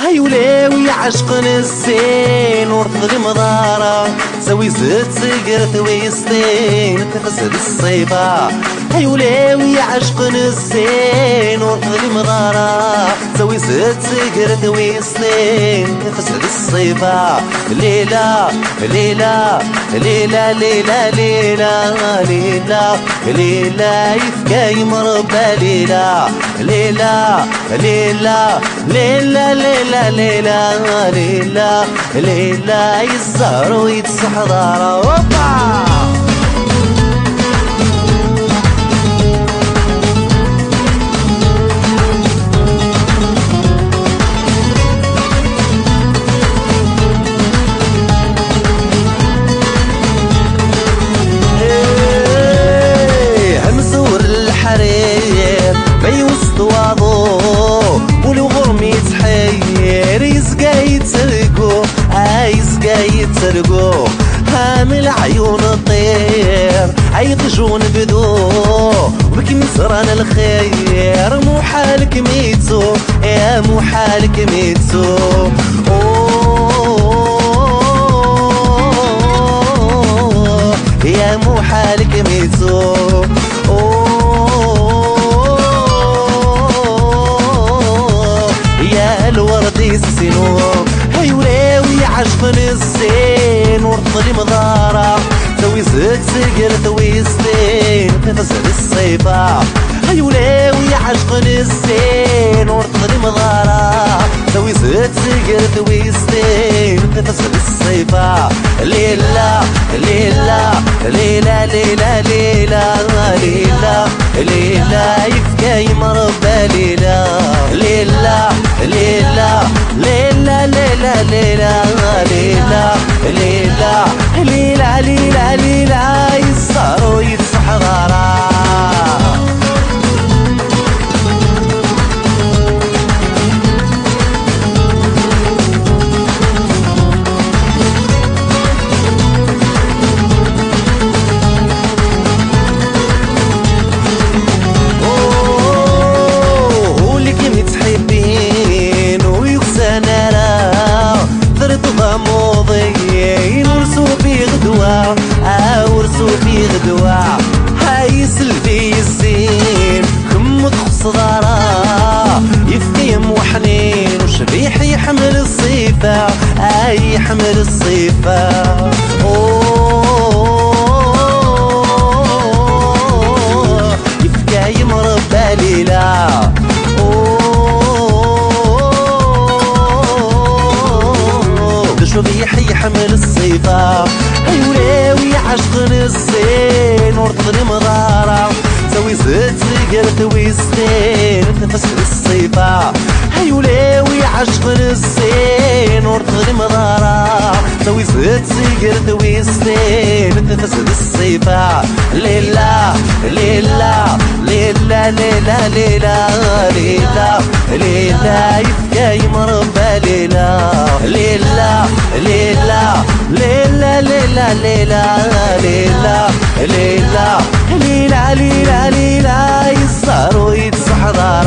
هاي ولاوي عشق الزين ورفض المضارة سوي زد سقرت ويسطين تفسد الصيفة. هاي ولاوي عشق الزين ورفض المضارة سوي زد سقرت ويسطين تفسد الصيفة. ليلة ليلة ليلة ليلة ليلة ليلة ليلة يفكاي مربى ليلة ليلة ليلة ليلة ليلة ليلة ليلة ليلة يزهر ويتسحضر. اوبا بي وسط واضو ولو غرمي تحير يسقى يتسرقو يسقى يتسرقو هامل عيون الطير عيطجون بدو وبك مسران الخير مو حالك ميتو يا مو حالك ميتو. يا مو حالك ميتو السنو. هاي ولاوي عشق الزين ورفض المضارة سوي زد سقرت ويسطين تفسد الصيفة. هاي ولاوي عشق الزين ورفض المضارة سوي زد سقرت ويسطين تفسد الصيفة. ليلة ليلة ليلة ليلة ليلة ليلة ليلة يفكاي مربى ليلة ليلة ليلة ليلة ليلة ليلة ليلة ليلة ليلة ليلة ليلة يسهر ويتسحضر. ورسو في غدوة هاي سلفي الزين كم تخص ضارا يفكيم وحنين وشبيح يحمل الصيفة يحمل الصيفة. يفكاي مربى ليلة شبيح يحمل الصيفة. هاي ولاوي عشق الزين ورفض المضارة سوي زد سقرت ويسطين تفسد الصيفة. هاي ولاوي عشق الزين ورفض المضارة سوي زد سقرت ويسطين تفسد الصيفة. ليلة ليلة ليلة ليلة ليلة ليلة ليلة يفكاي مربى ليلة ليلة ليلة ليلة ليلة ليلة ليلة ليلة ليلة ليلة ليلة يسهر ويتسحضر.